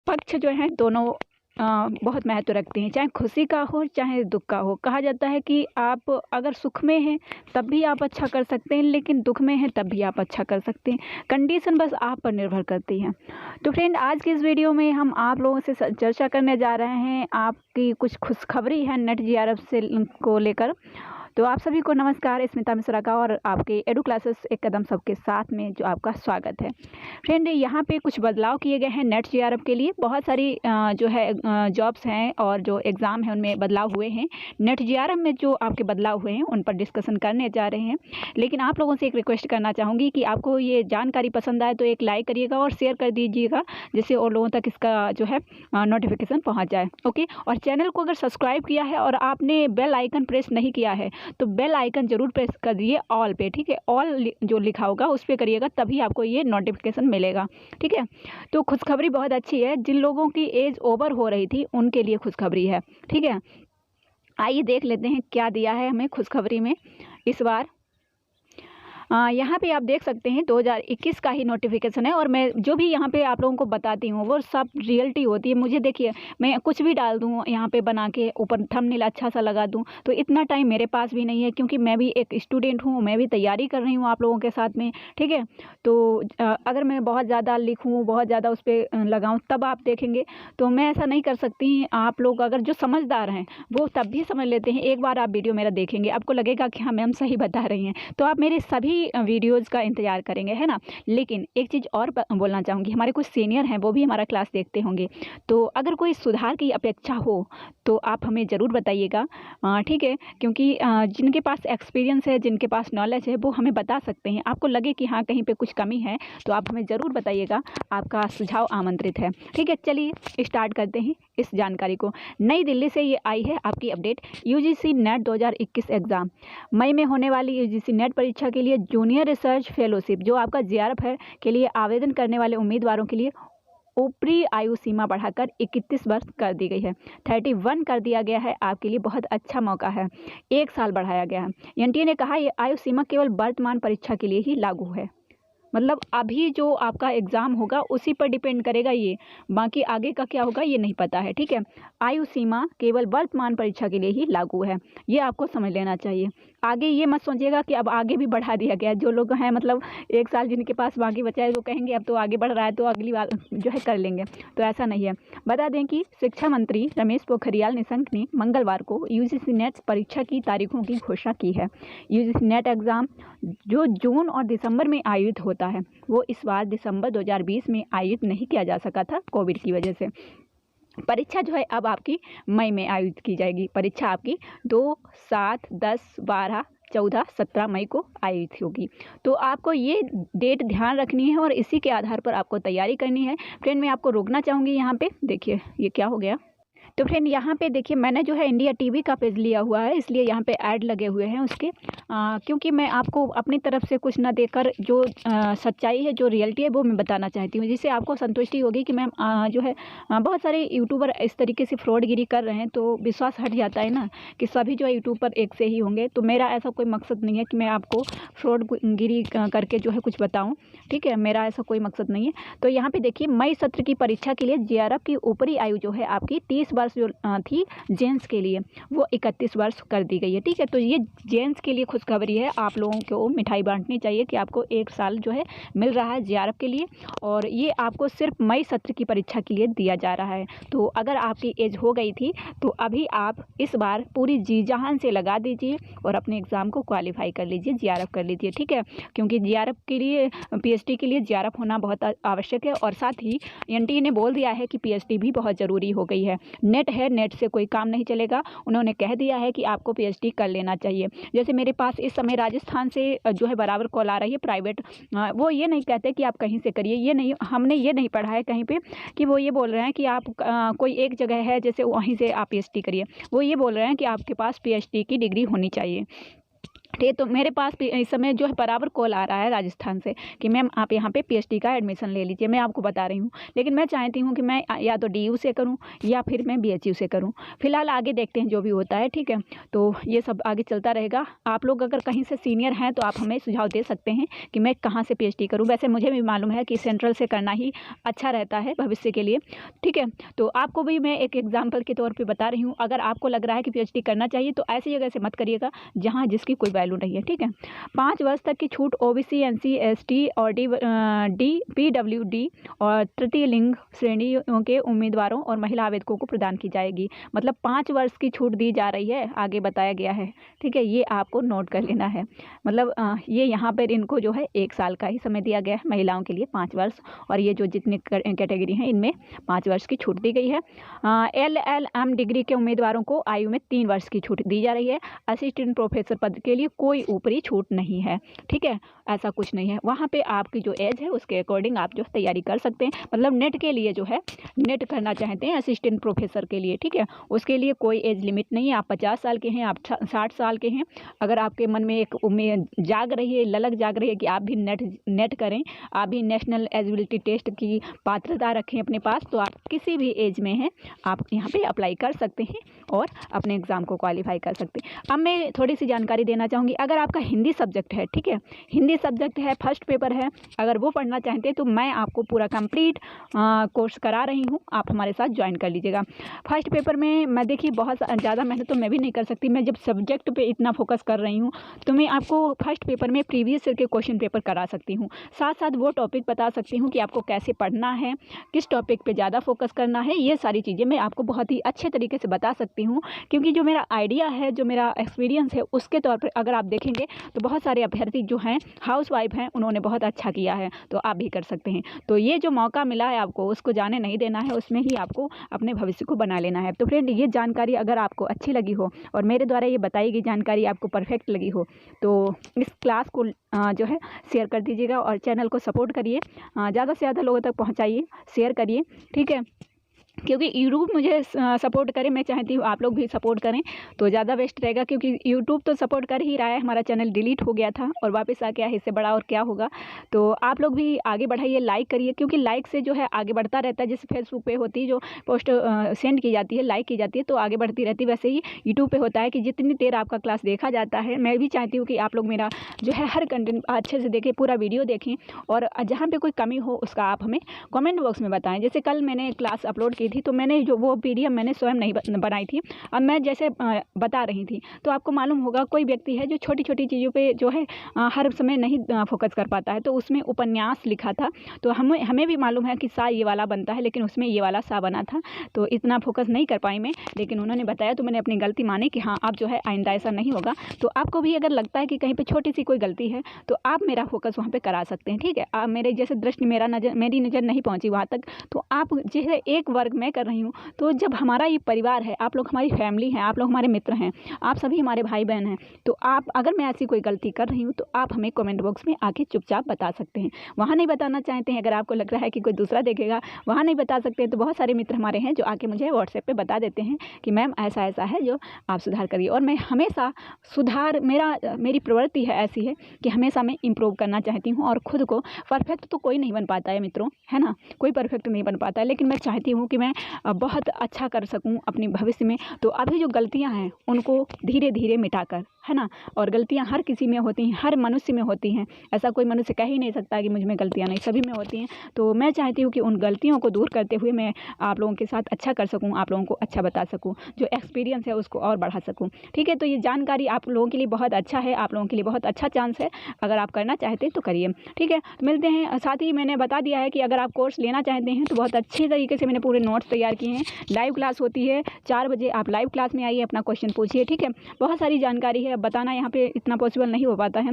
पक्ष जो हैं दोनों बहुत महत्व रखते हैं, चाहे खुशी का हो चाहे दुख का हो। कहा जाता है कि आप अगर सुख में हैं तब भी आप अच्छा कर सकते हैं, लेकिन दुख में हैं तब भी आप अच्छा कर सकते हैं। कंडीशन बस आप पर निर्भर करती है। तो फ्रेंड, आज की इस वीडियो में हम आप लोगों से चर्चा करने जा रहे हैं, आपकी कुछ खुशखबरी है नेट जीआरएफ से को लेकर। तो आप सभी को नमस्कार, स्मिता मिश्रा का और आपके एडू क्लासेस एक कदम सबके साथ में जो आपका स्वागत है। फ्रेंड, यहाँ पे कुछ बदलाव किए गए हैं नेट जीआरएफ के लिए। बहुत सारी जो है जॉब्स हैं और जो एग्ज़ाम है उनमें बदलाव हुए हैं। नेट जीआरएफ में जो आपके बदलाव हुए हैं उन पर डिस्कशन करने जा रहे हैं। लेकिन आप लोगों से एक रिक्वेस्ट करना चाहूँगी कि आपको ये जानकारी पसंद आए तो एक लाइक करिएगा और शेयर कर दीजिएगा, जिससे और लोगों तक इसका जो है नोटिफिकेशन पहुँच जाए। ओके, और चैनल को अगर सब्सक्राइब किया है और आपने बेल आइकन प्रेस नहीं किया है तो बेल आइकन जरूर प्रेस कर दिए ऑल पे, ठीक है। ऑल जो लिखा होगा उस पर करिएगा, तभी आपको ये नोटिफिकेशन मिलेगा, ठीक है। तो खुशखबरी बहुत अच्छी है। जिन लोगों की एज ओवर हो रही थी उनके लिए खुशखबरी है, ठीक है। आइए देख लेते हैं क्या दिया है हमें खुशखबरी में इस बार। यहाँ पे आप देख सकते हैं 2021 का ही नोटिफिकेशन है, और मैं जो भी यहाँ पे आप लोगों को बताती हूँ वो सब रियलिटी होती है। मुझे देखिए, मैं कुछ भी डाल दूँ यहाँ पे बना के, ऊपर थंबनेल अच्छा सा लगा दूँ, तो इतना टाइम मेरे पास भी नहीं है, क्योंकि मैं भी एक स्टूडेंट हूँ, मैं भी तैयारी कर रही हूँ आप लोगों के साथ में, ठीक है। तो अगर मैं बहुत ज़्यादा लिखूँ, बहुत ज़्यादा उस पर लगाऊँ तब आप देखेंगे, तो मैं ऐसा नहीं कर सकती। आप लोग अगर जो समझदार हैं वो तब भी समझ लेते हैं। एक बार आप वीडियो मेरा देखेंगे, आपको लगेगा कि हाँ मैम सही बता रही हैं, तो आप मेरे सभी वीडियोज़ का इंतज़ार करेंगे, है ना। लेकिन एक चीज़ और बोलना चाहूँगी, हमारे कुछ सीनियर हैं वो भी हमारा क्लास देखते होंगे, तो अगर कोई सुधार की अपेक्षा हो तो आप हमें ज़रूर बताइएगा, ठीक है। क्योंकि जिनके पास एक्सपीरियंस है, जिनके पास नॉलेज है, वो हमें बता सकते हैं। आपको लगे कि हाँ कहीं पे कुछ कमी है तो आप हमें ज़रूर बताइएगा, आपका सुझाव आमंत्रित है, ठीक है। चलिए स्टार्ट करते हैं इस जानकारी को। नई दिल्ली से ये आई है आपकी अपडेट। यूजीसी नेट 2021 एग्ज़ाम, मई में होने वाली यूजीसी नेट परीक्षा के लिए जूनियर रिसर्च फेलोशिप जो आपका जीआरएफ है के लिए आवेदन करने वाले उम्मीदवारों के लिए ऊपरी आयु सीमा बढ़ाकर 31 वर्ष कर दी गई है। 31 कर दिया गया है, आपके लिए बहुत अच्छा मौका है। 1 साल बढ़ाया गया है। एनटीए ने कहा यह आयु सीमा केवल वर्तमान परीक्षा के लिए ही लागू है। मतलब अभी जो आपका एग्ज़ाम होगा उसी पर डिपेंड करेगा ये, बाकी आगे का क्या होगा ये नहीं पता है, ठीक है। आयु सीमा केवल वर्तमान परीक्षा के लिए ही लागू है, ये आपको समझ लेना चाहिए। आगे ये मत सोचिएगा कि अब आगे भी बढ़ा दिया गया है। जो लोग हैं मतलब 1 साल जिनके पास बाकी बचा है वो कहेंगे अब तो आगे बढ़ रहा है तो अगली बार जो है कर लेंगे, तो ऐसा नहीं है। बता दें कि शिक्षा मंत्री रमेश पोखरियाल निशंक ने मंगलवार को यूजीसी नेट परीक्षा की तारीखों की घोषणा की है। यूजीसी नेट एग्ज़ाम जो जून और दिसंबर में आयोजित होता है वो इस बार दिसंबर 2020 में आयोजित नहीं किया जा सका था कोविड की वजह से। परीक्षा जो है अब आपकी मई में आयोजित की जाएगी। परीक्षा आपकी 2, 7, 10, 12, 14, 17 मई को आयोजित होगी। तो आपको ये डेट ध्यान रखनी है और इसी के आधार पर आपको तैयारी करनी है। फ्रेंड, मैं आपको रोकना चाहूँगी यहाँ पे, देखिए ये क्या हो गया। तो फ्रेंड यहाँ पे देखिए, मैंने जो है इंडिया टीवी का पेज लिया हुआ है, इसलिए यहाँ पे ऐड लगे हुए हैं उसके, क्योंकि मैं आपको अपनी तरफ से कुछ ना देकर जो सच्चाई है, जो रियलिटी है वो मैं बताना चाहती हूँ, जिससे आपको संतुष्टि होगी कि मैम जो है बहुत सारे यूट्यूबर इस तरीके से फ्रॉडगिरी कर रहे हैं, तो विश्वास हट जाता है ना कि सभी जो है यूट्यूब पर एक से ही होंगे। तो मेरा ऐसा कोई मकसद नहीं है कि मैं आपको फ्रॉडगिरी करके जो है कुछ बताऊँ, ठीक है, मेरा ऐसा कोई मकसद नहीं है। तो यहाँ पर देखिए, मई सत्र की परीक्षा के लिए जीआरएफ की ऊपरी आयु जो है आपकी 30 वर्ष जो थी जेंट्स के लिए वो 31 वर्ष कर दी गई है, ठीक है। तो ये जेंट्स के लिए खुशखबरी है। आप लोगों को मिठाई बांटनी चाहिए कि आपको 1 साल जो है मिल रहा है जीआरएफ के लिए, और ये आपको सिर्फ मई सत्र की परीक्षा के लिए दिया जा रहा है। तो अगर आपकी एज हो गई थी तो अभी आप इस बार पूरी जी जान से लगा दीजिए और अपने एग्ज़ाम को क्वालिफाई कर लीजिए, जीआरएफ कर लीजिए, ठीक है। क्योंकि जीआरएफ के लिए, पीएचडी के लिए जीआरएफ होना बहुत आवश्यक है, और साथ ही एनटीए ने बोल दिया है कि पीएचडी भी बहुत ज़रूरी हो गई है। नेट है, नेट से कोई काम नहीं चलेगा। उन्होंने कह दिया है कि आपको पीएचडी कर लेना चाहिए। जैसे मेरे पास इस समय राजस्थान से जो है बराबर कॉल आ रही है प्राइवेट, वो ये नहीं कहते कि आप कहीं से करिए, ये नहीं, हमने ये नहीं पढ़ा है कहीं पे कि वो ये बोल रहे हैं कि आप कोई एक जगह है जैसे वहीं से आप पीएचडी करिए। वो ये बोल रहे हैं कि आपके पास पीएचडी की डिग्री होनी चाहिए, ठीक है। तो मेरे पास भी इस समय जो है बराबर कॉल आ रहा है राजस्थान से कि मैम आप यहाँ पे पीएचडी का एडमिशन ले लीजिए, मैं आपको बता रही हूँ। लेकिन मैं चाहती हूँ कि मैं या तो डीयू से करूँ या फिर मैं बीएचयू से करूँ। फिलहाल आगे देखते हैं जो भी होता है, ठीक है। तो ये सब आगे चलता रहेगा। आप लोग अगर कहीं से सीनियर हैं तो आप हमें सुझाव दे सकते हैं कि मैं कहाँ से पीएचडी करूँ। वैसे मुझे भी मालूम है कि सेंट्रल से करना ही अच्छा रहता है भविष्य के लिए, ठीक है। तो आपको भी मैं एक एग्जाम्पल के तौर पर बता रही हूँ। अगर आपको लग रहा है कि पीएचडी करना चाहिए तो ऐसी जगह से मत करिएगा जहाँ जिसकी कोई वैल्यू नहीं है, ठीक है। 5 वर्ष तक की छूट ओबीसी, एनसी, एसटी और पीडब्ल्यूडी और तृतीय लिंग श्रेणियों के उम्मीदवारों और महिला आवेदकों को प्रदान की जाएगी। मतलब 5 वर्ष की छूट दी जा रही है, आगे बताया गया है, ठीक है। ये आपको नोट कर लेना है। मतलब ये यहाँ पर इनको जो है 1 साल का ही समय दिया गया है, महिलाओं के लिए 5 वर्ष, और ये जो जितने कैटेगरी हैं इनमें 5 वर्ष की छूट दी गई है। LLM डिग्री के उम्मीदवारों को आयु में 3 वर्ष की छूट दी जा रही है। असिस्टेंट प्रोफेसर पद के लिए कोई ऊपरी छूट नहीं है, ठीक है। ऐसा कुछ नहीं है। वहाँ पे आपकी जो एज है उसके अकॉर्डिंग आप जो तैयारी कर सकते हैं। मतलब नेट के लिए जो है नेट करना चाहते हैं असिस्टेंट प्रोफेसर के लिए, ठीक है, उसके लिए कोई एज लिमिट नहीं है। आप 50 साल के हैं, आप 60 साल के हैं, अगर आपके मन में एक उम्मीद जाग रही है, ललक जाग रही है कि आप भी नेट करें, आप भी नेशनल एलिजिबिलिटी टेस्ट की पात्रता रखें अपने पास, तो आप किसी भी एज में हैं आप यहाँ पे अप्लाई कर सकते हैं और अपने एग्ज़ाम को क्वालिफाई कर सकते हैं। अब मैं थोड़ी सी जानकारी देना चाहूँगी। अगर आपका हिंदी सब्जेक्ट है, ठीक है, हिंदी सब्जेक्ट है, फर्स्ट पेपर है, अगर वो पढ़ना चाहते हैं तो मैं आपको पूरा कंप्लीट कोर्स करा रही हूँ, आप हमारे साथ ज्वाइन कर लीजिएगा। फर्स्ट पेपर में मैं देखिए बहुत ज़्यादा मेहनत तो मैं भी नहीं कर सकती। मैं जब सब्जेक्ट पे इतना फोकस कर रही हूँ तो मैं आपको फर्स्ट पेपर में प्रीवियस ईयर के क्वेश्चन पेपर करा सकती हूँ, साथ साथ वो टॉपिक बता सकती हूँ कि आपको कैसे पढ़ना है, किस टॉपिक पर ज़्यादा फोकस करना है। ये सारी चीज़ें मैं आपको बहुत ही अच्छे तरीके से बता सकती हूँ, क्योंकि जो मेरा आइडिया है, जो मेरा एक्सपीरियंस है, उसके तौर पर अगर आप देखेंगे तो बहुत सारे अभ्यर्थी जो हैं हाउसवाइफ हैं उन्होंने बहुत अच्छा किया है, तो आप भी कर सकते हैं। तो ये जो मौका मिला है आपको उसको जाने नहीं देना है, उसमें ही आपको अपने भविष्य को बना लेना है। तो फ्रेंड, ये जानकारी अगर आपको अच्छी लगी हो और मेरे द्वारा ये बताई गई जानकारी आपको परफेक्ट लगी हो तो इस क्लास को जो है शेयर कर दीजिएगा और चैनल को सपोर्ट करिए, ज़्यादा से ज़्यादा लोगों तक पहुँचाइए, शेयर करिए, ठीक है। क्योंकि यूट्यूब मुझे सपोर्ट करे, मैं चाहती हूँ आप लोग भी सपोर्ट करें तो ज़्यादा बेस्ट रहेगा, क्योंकि यूट्यूब तो सपोर्ट कर ही रहा है। हमारा चैनल डिलीट हो गया था और वापस आ गया है, इससे बड़ा और क्या होगा। तो आप लोग भी आगे बढ़ाइए, लाइक करिए, क्योंकि लाइक से जो है आगे बढ़ता रहता है। जैसे फेसबुक पे होती है जो पोस्ट सेंड की जाती है, लाइक की जाती है तो आगे बढ़ती रहती है, वैसे ही यूट्यूब पर होता है कि जितनी देर आपका क्लास देखा जाता है। मैं भी चाहती हूँ कि आप लोग मेरा जो है हर कंटेंट अच्छे से देखें, पूरा वीडियो देखें, और जहाँ पर कोई कमी हो उसका आप हमें कॉमेंट बॉक्स में बताएँ। जैसे कल मैंने क्लास अपलोड की थी तो मैंने जो वो पीडीएफ मैंने स्वयं नहीं बनाई थी, अब मैं जैसे बता रही थी तो आपको मालूम होगा कोई व्यक्ति है जो छोटी छोटी चीज़ों पे जो है हर समय नहीं फोकस कर पाता है, तो उसमें उपन्यास लिखा था तो हमें भी मालूम है कि सा ये वाला बनता है, लेकिन उसमें ये वाला सा बना था, तो इतना फोकस नहीं कर पाई मैं, लेकिन उन्होंने बताया तो मैंने अपनी गलती मानी कि हाँ अब जो है आइंदा ऐसा नहीं होगा। तो आपको भी अगर लगता है कि कहीं पर छोटी सी कोई गलती है तो आप मेरा फोकस वहाँ पर करा सकते हैं, ठीक है। आप मेरे जैसे दृष्टि मेरी नज़र नहीं पहुँची वहाँ तक, तो आप जैसे एक वर्क मैं कर रही हूँ, तो जब हमारा ये परिवार है, आप लोग हमारी फैमिली हैं, आप लोग हमारे मित्र हैं, आप सभी हमारे भाई बहन हैं, तो आप अगर मैं ऐसी कोई गलती कर रही हूँ तो आप हमें कमेंट बॉक्स में आके चुपचाप बता सकते हैं। वहाँ नहीं बताना चाहते हैं, अगर आपको लग रहा है कि कोई दूसरा देखेगा, वहाँ नहीं बता सकते हैं, तो बहुत सारे मित्र हमारे हैं जो आके मुझे व्हाट्सएप पे बता देते हैं कि मैम ऐसा ऐसा है जो आप सुधार करिए। और मैं हमेशा सुधार, मेरी प्रवृत्ति है ऐसी है कि हमेशा मैं इम्प्रूव करना चाहती हूँ, और खुद को परफेक्ट तो कोई नहीं बन पाता है मित्रों, है ना, कोई परफेक्ट नहीं बन पाता है, लेकिन मैं चाहती हूँ कि मैं बहुत अच्छा कर सकूं अपने भविष्य में। तो अभी जो गलतियां हैं उनको धीरे धीरे मिटाकर, है ना, और गलतियां हर किसी में होती हैं, हर मनुष्य में होती हैं, ऐसा कोई मनुष्य कह ही नहीं सकता कि मुझ में गलतियां नहीं, सभी में होती हैं। तो मैं चाहती हूँ कि उन गलतियों को दूर करते हुए मैं आप लोगों के साथ अच्छा कर सकूँ, आप लोगों को अच्छा बता सकूँ, जो एक्सपीरियंस है उसको और बढ़ा सकूँ, ठीक है। तो ये जानकारी आप लोगों के लिए बहुत अच्छा है, आप लोगों के लिए बहुत अच्छा चांस है, अगर आप करना चाहते हैं तो करिए, ठीक है। तो मिलते हैं, साथ ही मैंने बता दिया है कि अगर आप कोर्स लेना चाहते हैं तो बहुत अच्छे तरीके से मैंने पूरे नोट्स तैयार किए हैं। लाइव क्लास होती है 4 बजे, आप लाइव क्लास में आइए, अपना क्वेश्चन पूछिए, ठीक है। बहुत सारी जानकारी है, बताना यहाँ पे इतना पॉसिबल नहीं हो पाता है।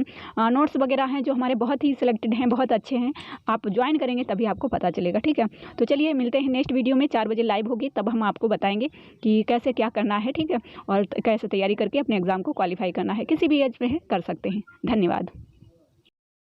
नोट्स वगैरह हैं जो हमारे बहुत ही सिलेक्टेड हैं, बहुत अच्छे हैं, आप ज्वाइन करेंगे तभी आपको पता चलेगा, ठीक है। तो चलिए मिलते हैं नेक्स्ट वीडियो में, 4 बजे लाइव होगी, तब हम आपको बताएंगे कि कैसे क्या करना है, ठीक है, और कैसे तैयारी करके अपने एग्जाम को क्वालिफाई करना है। किसी भी एज में कर सकते हैं। धन्यवाद।